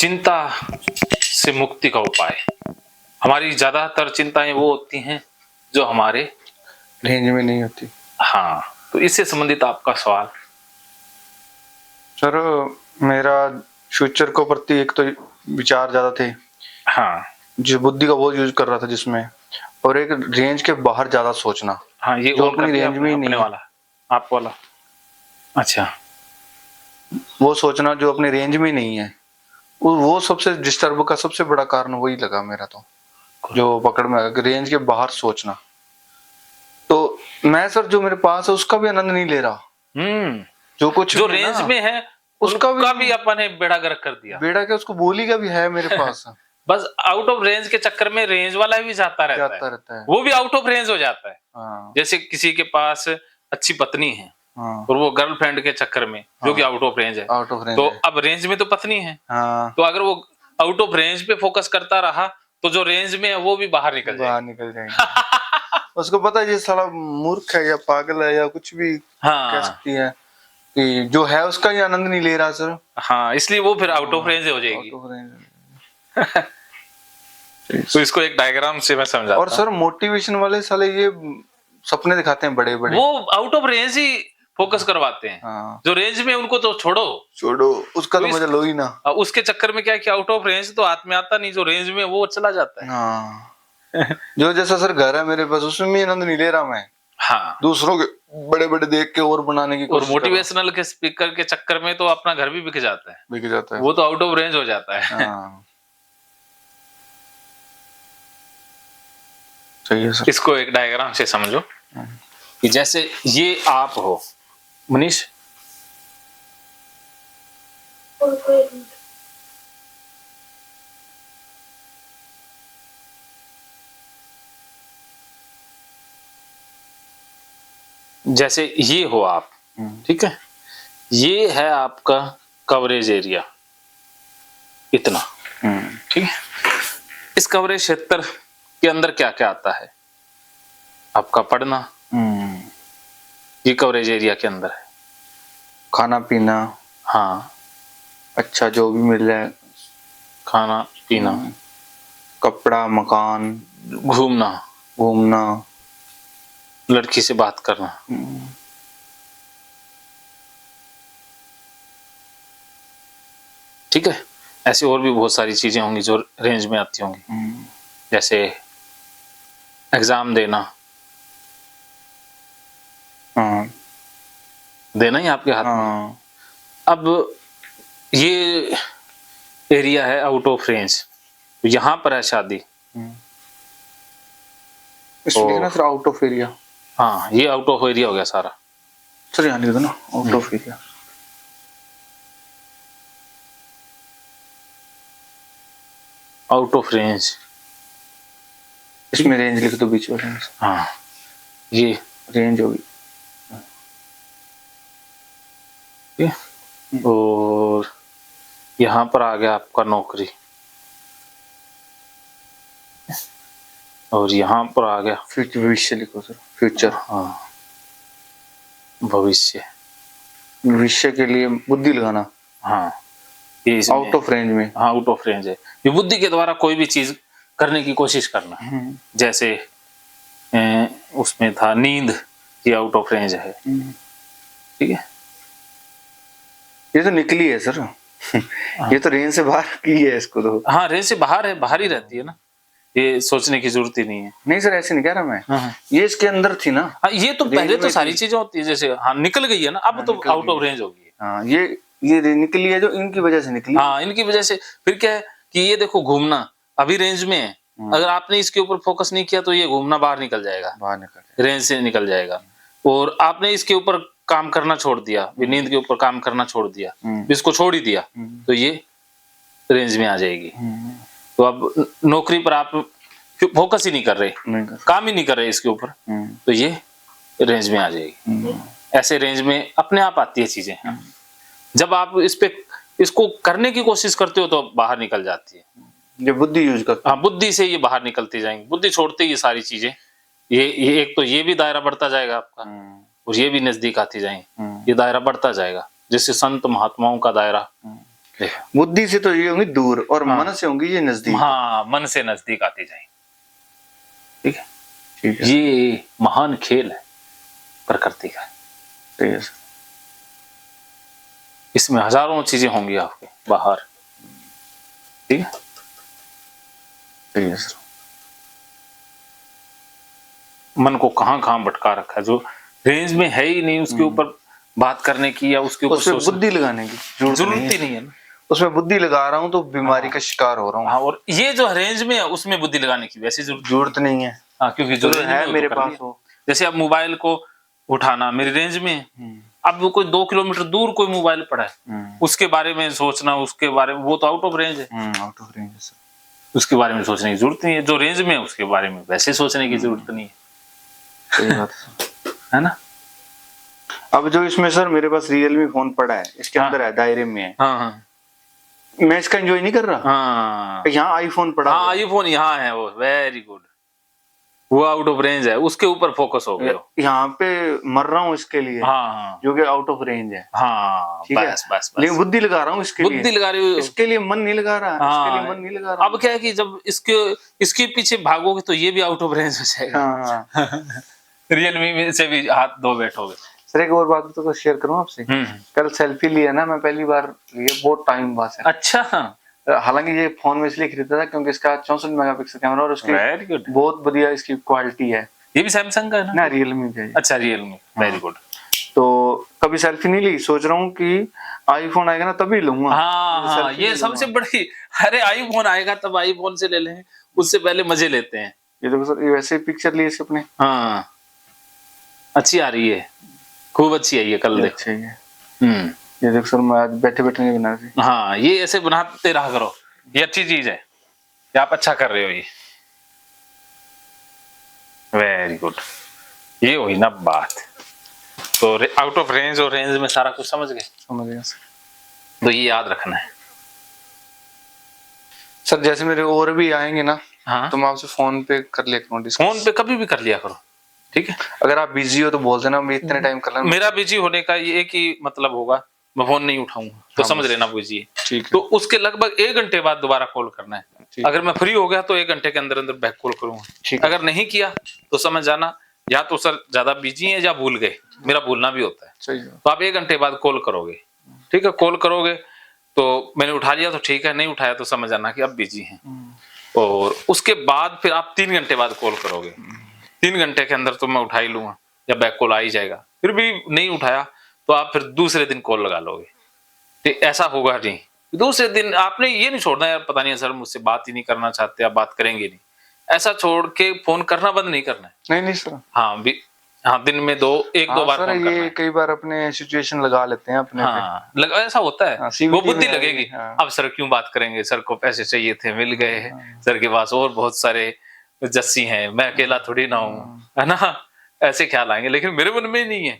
चिंता से मुक्ति का उपाय। हमारी ज्यादातर चिंताएं वो होती हैं जो हमारे रेंज में नहीं होती। हाँ, तो इससे संबंधित आपका सवाल। सर मेरा फ्यूचर को प्रति एक तो विचार ज्यादा थे, हाँ जो बुद्धि का बहुत यूज कर रहा था जिसमें, और एक रेंज के बाहर ज्यादा सोचना। हाँ, ये जो ऑन अपनी कर दिया रेंज में ही अपने नहीं है। वाला, आप वाला। अच्छा, वो सोचना जो अपनी रेंज में ही नहीं है, वो सबसे डिस्टर्ब का सबसे बड़ा कारण वही लगा मेरा तो, जो पकड़ में आया, रेंज के बाहर सोचना। तो मैं सर जो मेरे पास है उसका भी आनंद नहीं ले रहा। जो कुछ जो भी है रेंज ना, में है उसका भी अपन ने बेड़ा गर्क कर दिया। बेड़ा के उसको बोली का भी है मेरे पास। बस आउट ऑफ रेंज के चक्कर में रेंज वाला भी जाता रहता है, वो भी आउट ऑफ रेंज हो जाता है। हाँ। जैसे किसी के पास अच्छी पत्नी है, हाँ। और वो गर्लफ्रेंड के चक्कर में, जो कि आउट ऑफ रेंज है, आउट ऑफ रेंज तो है। अब रेंज में तो पत्नी है। हाँ। तो अगर वो आउट ऑफ रेंज पे फोकस करता रहा तो जो रेंज में है वो भी बाहर निकल जाएगा। उसको पता है ये साला मूर्ख है या पागल है या कुछ भी कह सकती है कि जो है उसका ही आनंद नहीं ले रहा सर। हाँ, इसलिए वो फिर आउट ऑफ रेंज हो जाएगी। तो इसको एक डायग्राम से मैं समझाता हूँ। और सर मोटिवेशन वाले साले ये सपने दिखाते हैं बड़े बड़े, वो out of range he focus करवाते हैं। हाँ। जो रेंज में उनको तो छोड़ो उसका तो मजा लो ही ना। उसके चक्कर में क्या है कि आउट ऑफ रेंज तो हाथ में आता नहीं, जो रेंज में वो चला जाता है। हाँ। जो जैसा सर घर है मेरे पास, उसमें भी आनंद नहीं ले रहा मैं। हाँ, दूसरों के बड़े बड़े देख के और बनाने की कोशिश, और मोटिवेशनल के स्पीकर के चक्कर में तो अपना घर भी बिक जाता है, वो तो आउट ऑफ रेंज हो जाता है। हाँ। सही है सर। इसको एक डायग्राम से समझो कि जैसे ये आप हो मनीष, जैसे ये हो आप, ठीक है, ये है आपका कवरेज एरिया, इतना, ठीक है। इस कवरेज क्षेत्र के अंदर क्या क्या आता है? आपका पढ़ना, ये कवरेज एरिया के अंदर है। खाना पीना, हाँ, अच्छा जो भी मिल जाए, खाना पीना, कपड़ा, मकान, घूमना, लड़की से बात करना, ठीक है। ऐसी और भी बहुत सारी चीजें होंगी जो रेंज में आती होंगी, जैसे एग्जाम देना, देना ही आपके हाथ में। अब ये एरिया है आउट ऑफ रेंज, तो यहाँ पर है शादी, इसलिए सर आउट ऑफ एरिया। हाँ, ये आउट ऑफ एरिया हो गया सारा। सर यहाँ लिख दो ना, out of area. Out of range, इसमें रेंज लिख दो बीच में। हाँ, ये रेंज होगी। और यहाँ पर आ गया आपका नौकरी, और यहाँ पर आ गया फ्यूचर, भविष्य लिखो सर, फ्यूचर। हाँ, भविष्य, भविष्य के लिए बुद्धि लगाना। हाँ, ये आउट ऑफ रेंज में। हाँ, आउट ऑफ रेंज है। ये बुद्धि के द्वारा कोई भी चीज करने की कोशिश करना, जैसे उसमें था नींद, ये आउट ऑफ रेंज है, ठीक है। ये तो निकली है सर। ये तो रेंज से बाहर की है इसको तो। हाँ, रेंज से बाहर है, बाहर ही रहती है ना, ये सोचने की जरूरत ही नहीं है। नहीं सर ऐसे नहीं कह रहा मैं, ये इसके अंदर थी ना। हाँ, ये तो पहले तो सारी चीजें होती है, जैसे हाँ निकल गई है ना, अब तो आउट ऑफ रेंज होगी। हाँ, ये निकली है जो इनकी वजह से निकली। हाँ, इनकी वजह से। फिर क्या है कि ये देखो घूमना अभी रेंज में है, अगर आपने इसके ऊपर फोकस नहीं किया तो ये घूमना बाहर निकल जाएगा, रेंज से निकल जाएगा। और आपने इसके ऊपर काम करना छोड़ दिया, नींद के ऊपर काम करना छोड़ दिया, इसको छोड़ ही दिया, तो ये रेंज में आ जाएगी। तो अब नौकरी पर आप फोकस ही नहीं कर रहे, काम ही नहीं कर रहे इसके ऊपर, तो ये रेंज में आ जाएगी। ऐसे रेंज में अपने आप आती है चीजें। जब आप इसको करने की कोशिश करते हो तो बाहर निकल जाती है, ये बुद्धि यूज करते। हाँ, बुद्धि से ये बाहर निकलती जाएंगी, बुद्धि छोड़ते ही सारी चीजें, ये एक तो ये भी दायरा बढ़ता जाएगा आपका, और ये भी नजदीक आती जाएंगी, ये दायरा बढ़ता जाएगा, जिससे संत महात्माओं का दायरा देखो। बुद्धि से तो ये होंगी दूर और मन से होंगी ये नजदीक। हाँ, मन से नजदीक आती जाएंगी। ठीक है, ठीक है, ये महान खेल है प्रकृति का। सही है सर। इसमें हजारों चीजें होंगी आपके बाहर। ठीक है, सही है सर। मन को कहाँ कहाँ भटका रखा है, जो रेंज में है ही नहीं उसके ऊपर बात करने की या उसके ऊपर उसमें बुद्धि लगाने की जरूरत ही नहीं है ना। उसमें बुद्धि लगा रहा हूँ तो बीमारी का शिकार हो रहा हूँ। हाँ, और ये जो रेंज में है उसमें बुद्धि लगाने की वैसी जरूरत नहीं है। हाँ, क्योंकि जो तो रेंज है में मेरे तो कर पास लिया। हो। जैसे अब मोबाइल को उठाना मेरी रेंज में है, अब वो कोई 2 किलोमीटर दूर कोई मोबाइल पड़ा है, उसके बारे में सोचना, उसके बारे में, वो तो आउट ऑफ रेंज है। आउट ऑफ रेंज है सर। उसके बारे में सोचने की जरूरत नहीं है। जो रेंज में है उसके बारे में वैसे सोचने की जरूरत नहीं है। सही बात है ना। अब जो इसमें सर मेरे पास रियलमी फोन पड़ा है, इसके अंदर है, दायरे में है, हाँ हाँ मैं इसका एंजॉय नहीं कर रहा। हाँ, यहाँ आईफोन पड़ा, हाँ आईफोन यहाँ है, वो वेरी गुड, वो आउट ऑफ रेंज है, उसके ऊपर फोकस हो गया। यहाँ पे मर रहा हूँ इसके लिए, हाँ जो कि आउट ऑफ रेंज है। हाँ, ठीक है, बस बस बस, लेकिन बुद्धि लगा रहा हूँ इसके लिए, बुद्धि लगा रही हो, इसके लिए मन नहीं लगा रहा, इसके लिए मन नहीं लगा रहा। अब क्या है कि जब इसके पीछे भागोगे तो ये भी आउट ऑफ रेंज हो जाएगा। रियलमी में से भी हाथ धो बैठोगे। सर एक और बात तो शेयर करूँ आपसे, कल सेल्फी लिया ना, मैं पहली बार लिए, बहुत टाइम बाद से। अच्छा, हालांकि ये फोन में इसलिए खरीदा था क्योंकि इसका 64 मेगापिक्सल कैमरा और उसके वेरी गुड, बहुत बढ़िया इसकी क्वालिटी है। ये भी सैमसंग का है ना रियलमी का है। अच्छा, रियलमी, वेरी गुड। तो कभी सेल्फी नहीं ली, सोच रहा हूँ कि आईफोन आएगा ना तभी लूंगा। हाँ, ये सबसे बड़ी, अरे आईफोन आएगा तब आईफोन से ले लें, उससे पहले मजे लेते हैं। ये देखो सर, ये वैसे पिक्चर ली इसके अपने। हाँ, अच्छी आ रही है, खूब अच्छी आई है, कल देखो। ये देखो सर, मैं आज बैठे बैठे नहीं बना रही। हाँ, ये ऐसे बनाते रहा करो, ये अच्छी चीज है, ये आप अच्छा कर रहे हो, ये वेरी गुड। ये हुई ना बात। तो आउट ऑफ रेंज और रेंज में सारा कुछ समझ गए सर। तो ये याद रखना है सर। जैसे मेरे और भी आएंगे ना, हाँ, तो मैं आपसे फोन पे कर लिया करूँ, फोन पे कभी भी कर लिया करो। ठीक है, अगर आप बिजी हो तो बोल देना, मैं इतने टाइम कर लेना। मेरा बिजी होने का ये एक ही मतलब होगा, मैं फोन नहीं उठाऊंगा तो समझ लेना बिजी है। ठीक है, तो उसके लगभग 1 घंटे बाद दोबारा कॉल करना है। अगर मैं फ्री हो गया तो 1 घंटे के अंदर अंदर बैक कॉल करूंगा। अगर नहीं किया तो समझ जाना या तो सर ज्यादा बिजी है या भूल गए, मेरा भूलना भी होता है। तो आप 1 घंटे बाद कॉल करोगे। ठीक है, कॉल करोगे तो मैंने उठा लिया तो ठीक है, नहीं उठाया तो समझ जाना कि अब बिजी हैं। और उसके बाद फिर आप 3 घंटे बाद कॉल करोगे, 3 घंटे के अंदर तो मैं उठा ही लूंगा या बैक कॉल आ ही जाएगा। फिर भी नहीं उठाया तो आप फिर दूसरे दिन कॉल लगा लोगे। तो ऐसा होगा नहीं, दूसरे दिन आपने ये नहीं छोड़ना यार, पता नहीं सर मुझसे बात ही नहीं करना चाहते, आप बात करेंगे नहीं, ऐसा छोड़ के फोन करना बंद नहीं करना है। नहीं सर। हाँ, दिन में 1-2 बार फोन करना है। कई बार अपने सिचुएशन लगा लेते हैं अपने पे। ऐसा होता है, वो बुद्धि लगेगी। अब सर क्यों बात करेंगे, सर को पैसे चाहिए थे, मिल गए हैं, सर के पास और बहुत सारे जस्सी हैं, मैं अकेला थोड़ी ना हूँ, है ना, ऐसे ख्याल आएंगे। लेकिन मेरे मन में नहीं है।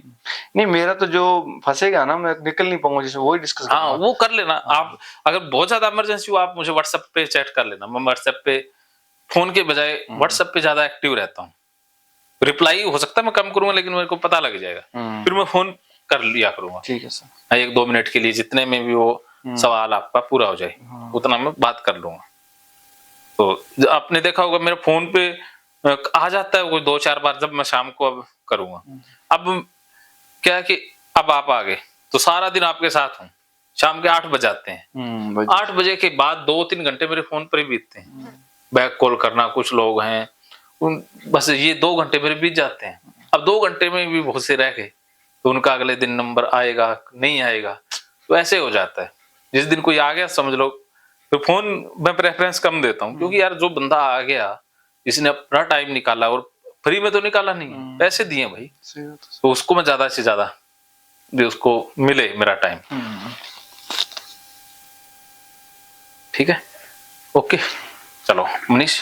नहीं, मेरा तो जो फंसेगा ना, मैं निकल नहीं पाऊंगा, जैसे वही डिस्कस। हाँ, वो कर लेना आप। अगर बहुत ज्यादा इमरजेंसी हो आप मुझे व्हाट्सएप पे चैट कर लेना, मैं व्हाट्सएप पे फोन के बजाय व्हाट्सएप पे ज्यादा एक्टिव रहता हूँ। रिप्लाई हो सकता है मैं कम करूंगा, लेकिन मेरे को पता लग जाएगा, फिर मैं फोन कर लिया करूंगा। ठीक है सर। 1-2 मिनट के लिए, जितने में भी वो सवाल आपका पूरा हो जाए उतना मैं बात कर लूंगा। तो आपने देखा होगा मेरे फोन पे आ जाता है कोई 2-4 बार, जब मैं शाम को अब करूंगा। अब क्या है कि अब आप आ गए तो सारा दिन आपके साथ हूँ, शाम के 8 बज जाते हैं। 8 बजे के बाद 2-3 घंटे मेरे फोन पर ही बीतते हैं। बैक कॉल करना, कुछ लोग हैं बस ये 2 घंटे मेरे बीत जाते हैं। अब 2 घंटे में भी बहुत से रह गए तो उनका अगले दिन नंबर आएगा नहीं आएगा, तो ऐसे हो जाता है। जिस दिन कोई आ गया समझ लो, तो फोन मैं प्रेफरेंस कम देता हूँ, क्योंकि यार जो बंदा आ गया, जिसने अपना टाइम निकाला, और फ्री में तो निकाला नहीं, पैसे दिए भाई, तो उसको मैं ज्यादा से ज्यादा उसको मिले मेरा टाइम। ठीक है, ओके, चलो मनीष।